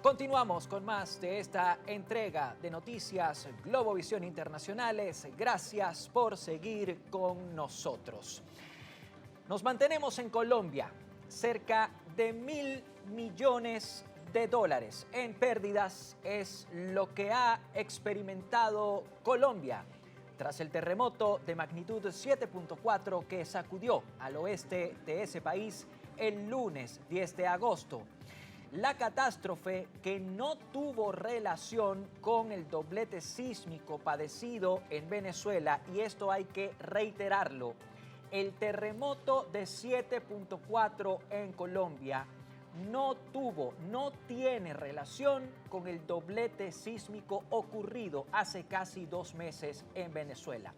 Continuamos con más de esta entrega de noticias Globovisión Internacionales. Gracias por seguir con nosotros. Nos mantenemos en Colombia. Cerca de $1.000 millones en pérdidas es lo que ha experimentado Colombia tras el terremoto de magnitud 7.4 que sacudió al oeste de ese país el lunes 10 de agosto. La catástrofe, que no tuvo relación con el doblete sísmico padecido en Venezuela, y esto hay que reiterarlo, el terremoto de 7.4 en Colombia no tiene relación con el doblete sísmico ocurrido hace casi 2 meses en Venezuela.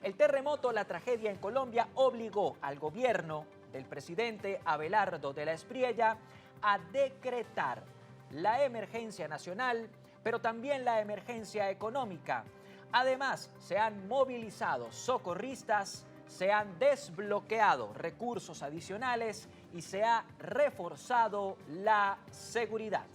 El terremoto, la tragedia en Colombia, obligó al gobierno del presidente Abelardo de la Espriella a decretar la emergencia nacional, pero también la emergencia económica. Además, se han movilizado socorristas, se han desbloqueado recursos adicionales y se ha reforzado la seguridad.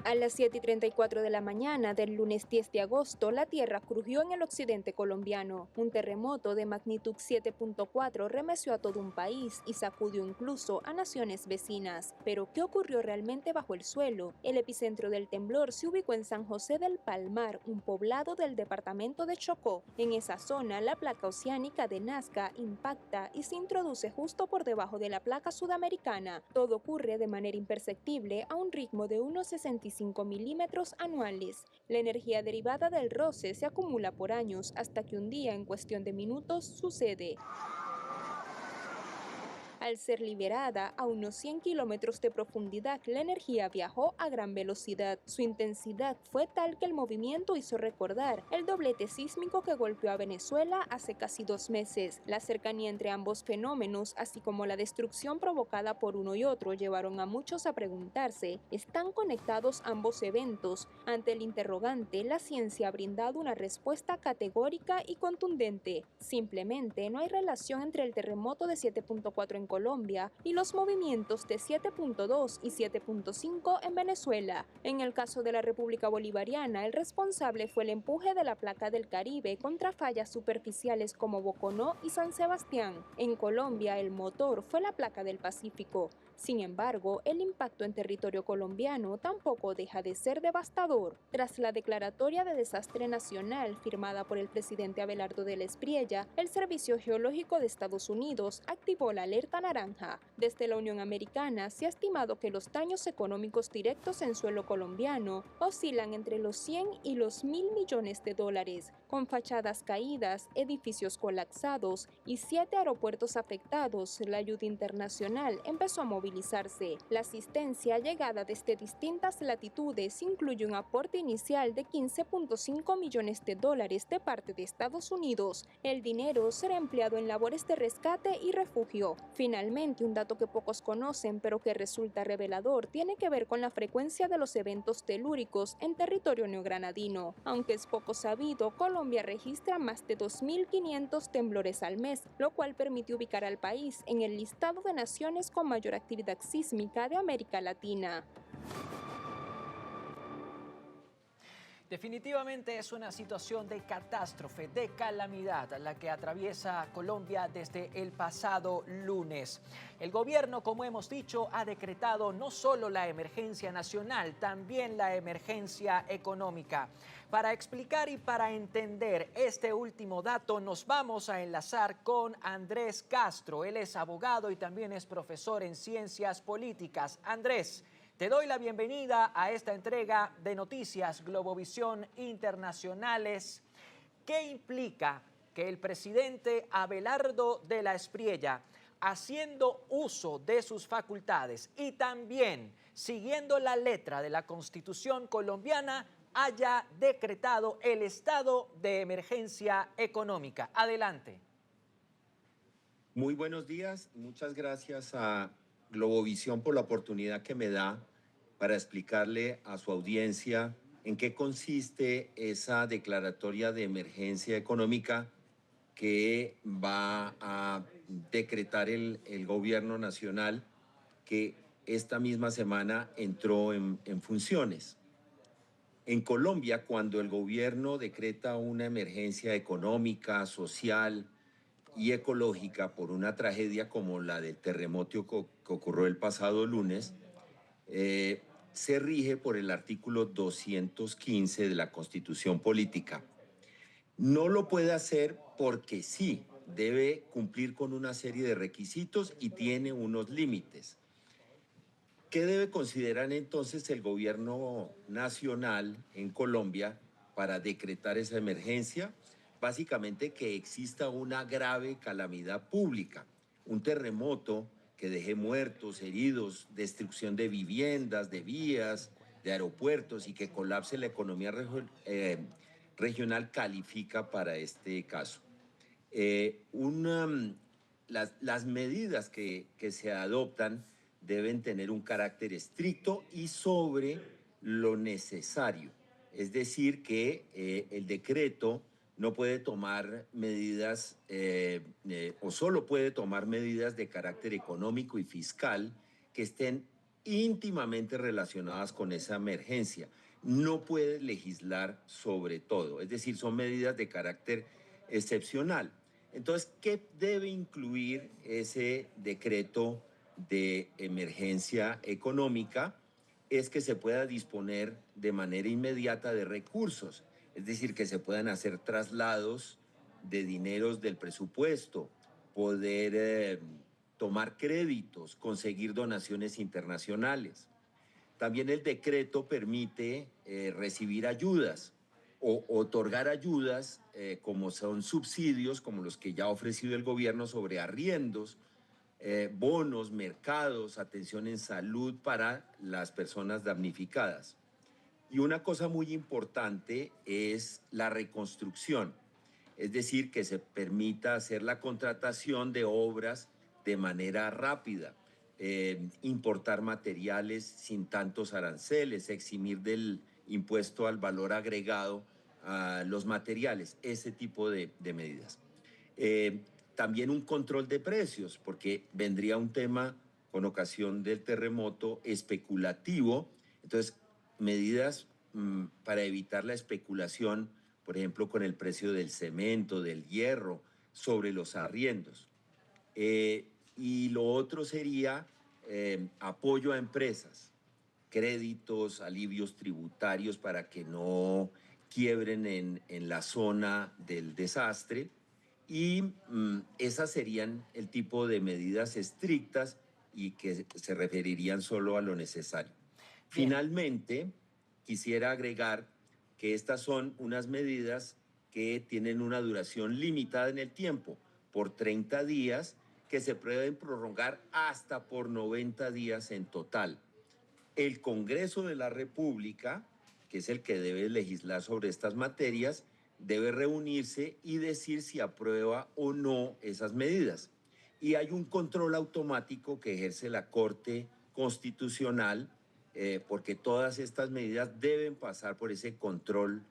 A las 7:34 de la mañana del lunes 10 de agosto, la tierra crujió en el occidente colombiano. Un terremoto de magnitud 7.4 remeció a todo un país y sacudió incluso a naciones vecinas. Pero, ¿qué ocurrió realmente bajo el suelo? El epicentro del temblor se ubicó en San José del Palmar, un poblado del departamento de Chocó. En esa zona, la placa oceánica de Nazca impacta y se introduce justo por debajo de la placa sudamericana. Todo ocurre de manera imperceptible a un ritmo de unos 65 milímetros anuales. La energía derivada del roce se acumula por años hasta que un día, en cuestión de minutos, sucede. Al ser liberada a unos 100 kilómetros de profundidad, la energía viajó a gran velocidad. Su intensidad fue tal que el movimiento hizo recordar el doblete sísmico que golpeó a Venezuela hace casi 2 meses. La cercanía entre ambos fenómenos, así como la destrucción provocada por uno y otro, llevaron a muchos a preguntarse, ¿están conectados ambos eventos? Ante el interrogante, la ciencia ha brindado una respuesta categórica y contundente. Simplemente no hay relación entre el terremoto de 7.4 en Colombia y los movimientos de 7.2 y 7.5 en Venezuela. En el caso de la República Bolivariana, el responsable fue el empuje de la placa del Caribe contra fallas superficiales como Boconó y San Sebastián. En Colombia, el motor fue la placa del Pacífico. Sin embargo, el impacto en territorio colombiano tampoco deja de ser devastador. Tras la declaratoria de desastre nacional firmada por el presidente Abelardo de la Espriella, el Servicio Geológico de Estados Unidos activó la alerta naranja. Desde la Unión Americana se ha estimado que los daños económicos directos en suelo colombiano oscilan entre los 100 y los 1.000 millones de dólares, con fachadas caídas, edificios colapsados y 7 aeropuertos afectados. La ayuda internacional empezó a movilizarse. La asistencia llegada desde distintas latitudes incluye un aporte inicial de 15.5 millones de dólares de parte de Estados Unidos. El dinero será empleado en labores de rescate y refugio. Finalmente, un dato que pocos conocen pero que resulta revelador tiene que ver con la frecuencia de los eventos telúricos en territorio neogranadino. Aunque es poco sabido, Colombia registra más de 2.500 temblores al mes, lo cual permite ubicar al país en el listado de naciones con mayor actividad sísmica de América Latina. Definitivamente es una situación de catástrofe, de calamidad, la que atraviesa Colombia desde el pasado lunes. El gobierno, como hemos dicho, ha decretado no solo la emergencia nacional, también la emergencia económica. Para explicar y para entender este último dato, nos vamos a enlazar con Andrés Castro. Él es abogado y también es profesor en ciencias políticas. Andrés, te doy la bienvenida a esta entrega de Noticias Globovisión Internacionales. ¿Qué implica que el presidente Abelardo de la Espriella, haciendo uso de sus facultades y también siguiendo la letra de la Constitución colombiana, haya decretado el estado de emergencia económica? Adelante. Muy buenos días, muchas gracias a Globovisión por la oportunidad que me da para explicarle a su audiencia en qué consiste esa declaratoria de emergencia económica que va a decretar el gobierno nacional, que esta misma semana entró en funciones. En Colombia, cuando el gobierno decreta una emergencia económica, social y ecológica por una tragedia como la del terremoto que ocurrió el pasado lunes, eh, se rige por el artículo 215 de la Constitución Política. No lo puede hacer porque sí, debe cumplir con una serie de requisitos y tiene unos límites. ¿Qué debe considerar entonces el gobierno nacional en Colombia para decretar esa emergencia? Básicamente que exista una grave calamidad pública, un terremoto que deje muertos, heridos, destrucción de viviendas, de vías, de aeropuertos y que colapse la economía regional califica para este caso. Las medidas que se adoptan deben tener un carácter estricto y sobre lo necesario. Es decir, que el decreto no puede tomar medidas o solo puede tomar medidas de carácter económico y fiscal que estén íntimamente relacionadas con esa emergencia. No puede legislar sobre todo, es decir, son medidas de carácter excepcional. Entonces, ¿qué debe incluir ese decreto de emergencia económica? Es que se pueda disponer de manera inmediata de recursos, es decir, que se puedan hacer traslados de dineros del presupuesto, poder tomar créditos, conseguir donaciones internacionales. También el decreto permite recibir ayudas o otorgar ayudas como son subsidios, como los que ya ha ofrecido el gobierno sobre arriendos, bonos, mercados, atención en salud para las personas damnificadas. Y una cosa muy importante es la reconstrucción, es decir, que se permita hacer la contratación de obras de manera rápida, importar materiales sin tantos aranceles, eximir del impuesto al valor agregado a los materiales, ese tipo de medidas. También un control de precios, porque vendría un tema con ocasión del terremoto especulativo, entonces medidas para evitar la especulación, por ejemplo, con el precio del cemento, del hierro, sobre los arriendos. Y lo otro sería apoyo a empresas, créditos, alivios tributarios para que no quiebren en la zona del desastre. Y esas serían el tipo de medidas estrictas y que se referirían solo a lo necesario. Bien. Finalmente, quisiera agregar que estas son unas medidas que tienen una duración limitada en el tiempo, por 30 días, que se pueden prorrogar hasta por 90 días en total. El Congreso de la República, que es el que debe legislar sobre estas materias, debe reunirse y decir si aprueba o no esas medidas. Y hay un control automático que ejerce la Corte Constitucional, porque todas estas medidas deben pasar por ese control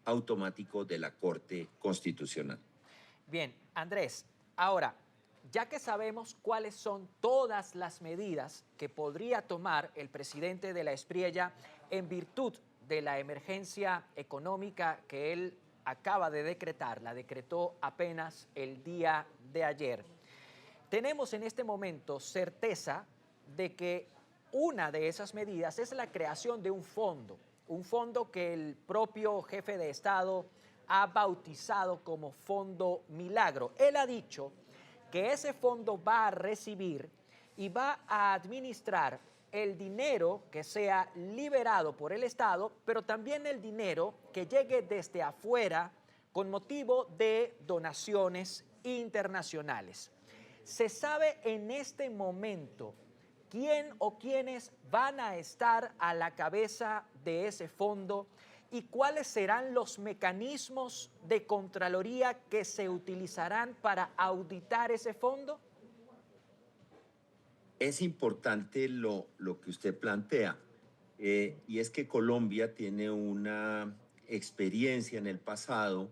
automático de la Corte Constitucional. Bien, Andrés, ahora, ya que sabemos cuáles son todas las medidas que podría tomar el presidente de la Espriella en virtud de la emergencia económica que él acaba de decretar, la decretó apenas el día de ayer, tenemos en este momento certeza de que una de esas medidas es la creación de un fondo que el propio jefe de Estado ha bautizado como Fondo Milagro. Él ha dicho que ese fondo va a recibir y va a administrar el dinero que sea liberado por el Estado, pero también el dinero que llegue desde afuera con motivo de donaciones internacionales. ¿Se sabe en este momento quién o quiénes van a estar a la cabeza de ese fondo y cuáles serán los mecanismos de Contraloría que se utilizarán para auditar ese fondo? Es importante lo que usted plantea, y es que Colombia tiene una experiencia en el pasado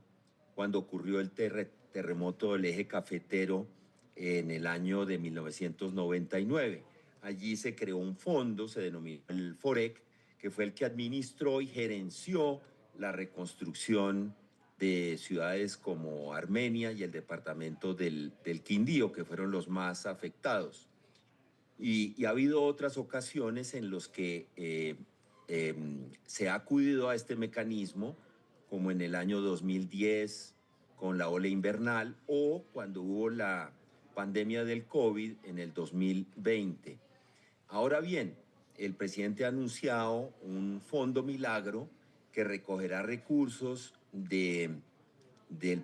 cuando ocurrió el terremoto del eje cafetero en el año de 1999. allí se creó un fondo, se denominó el FOREC, que fue el que administró y gerenció la reconstrucción de ciudades como Armenia y el departamento del Quindío, que fueron los más afectados. Y ha habido otras ocasiones en las que se ha acudido a este mecanismo, como en el año 2010 con la ola invernal o cuando hubo la pandemia del COVID en el 2020. Ahora bien, el presidente ha anunciado un fondo milagro que recogerá recursos del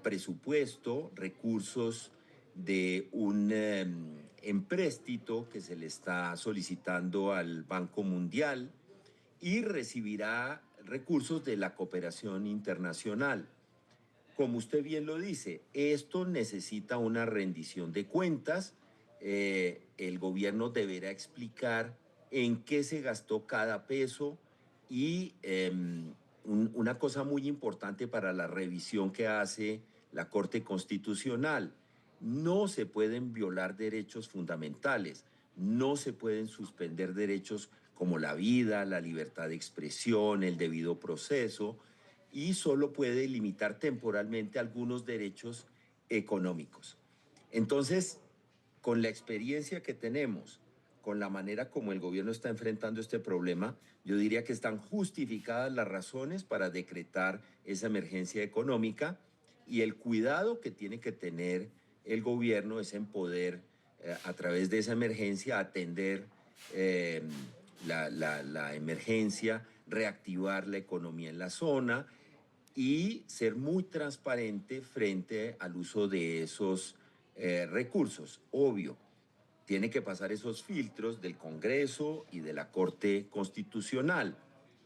presupuesto, recursos de un empréstito que se le está solicitando al Banco Mundial y recibirá recursos de la cooperación internacional. Como usted bien lo dice, esto necesita una rendición de cuentas. El gobierno deberá explicar en qué se gastó cada peso y una cosa muy importante para la revisión que hace la Corte Constitucional: no se pueden violar derechos fundamentales, no se pueden suspender derechos como la vida, la libertad de expresión, el debido proceso, y solo puede limitar temporalmente algunos derechos económicos. Entonces, con la experiencia que tenemos, con la manera como el gobierno está enfrentando este problema, yo diría que están justificadas las razones para decretar esa emergencia económica, y el cuidado que tiene que tener el gobierno es en poder, a través de esa emergencia, atender la emergencia, reactivar la economía en la zona y ser muy transparente frente al uso de esos recursos. Obvio, tiene que pasar esos filtros del Congreso y de la Corte Constitucional.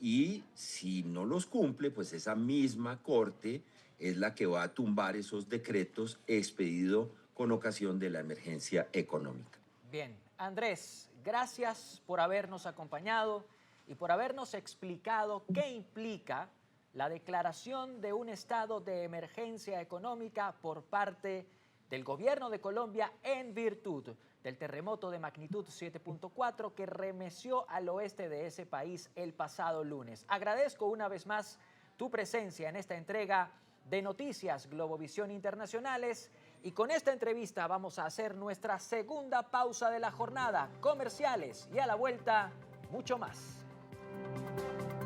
Y si no los cumple, pues esa misma Corte es la que va a tumbar esos decretos expedidos con ocasión de la emergencia económica. Bien, Andrés, gracias por habernos acompañado y por habernos explicado qué implica la declaración de un estado de emergencia económica por parte del gobierno de Colombia en virtud del terremoto de magnitud 7.4 que remeció al oeste de ese país el pasado lunes. Agradezco una vez más tu presencia en esta entrega de Noticias Globovisión Internacionales, y con esta entrevista vamos a hacer nuestra segunda pausa de la jornada, comerciales, y a la vuelta mucho más.